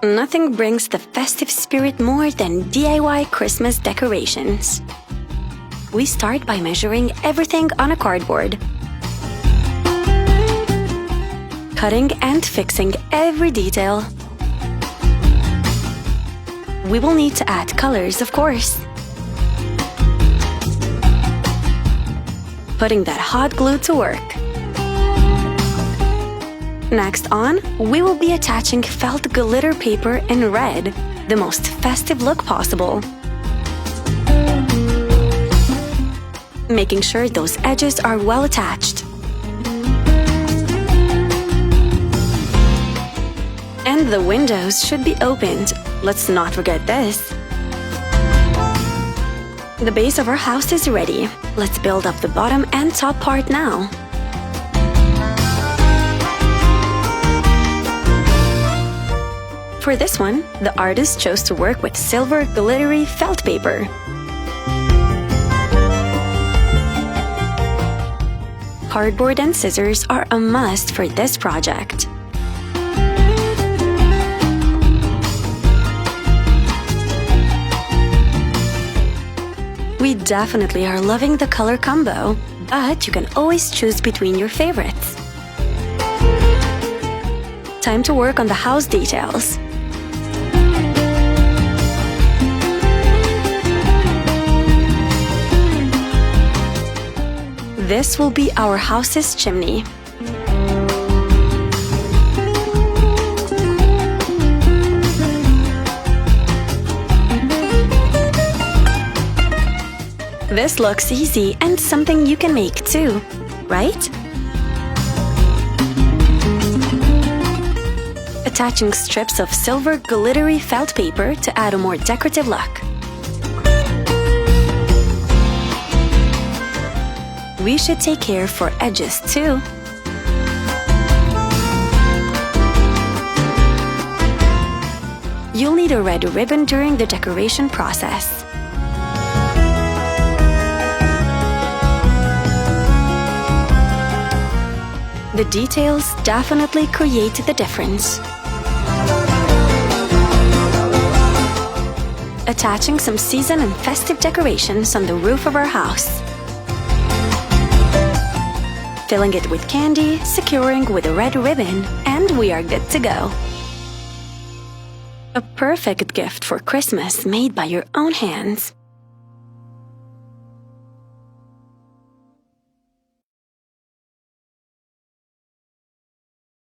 Nothing brings the festive spirit more than DIY Christmas decorations. We start by measuring everything on a cardboard, cutting and fixing every detail. We will need to add colors, of course. Putting that hot glue to work. Next on, we will be attaching felt glitter paper in red, the most festive look possible. Making sure those edges are well attached. And the windows should be opened. Let's not forget this. The base of our house is ready. Let's build up the bottom and top part now. For this one, the artist chose to work with silver glittery felt paper. Cardboard and scissors are a must for this project. We definitely are loving the color combo, but you can always choose between your favorites. Time to work on the house details. This will be our house's chimney. This looks easy and something you can make too, right? Attaching strips of silver glittery felt paper to add a more decorative look. We should take care for edges too. You'll need a red ribbon during the decoration process. The details definitely create the difference. Attaching some season and festive decorations on the roof of our house. Filling it with candy, securing with a red ribbon, and we are good to go. A perfect gift for Christmas made by your own hands.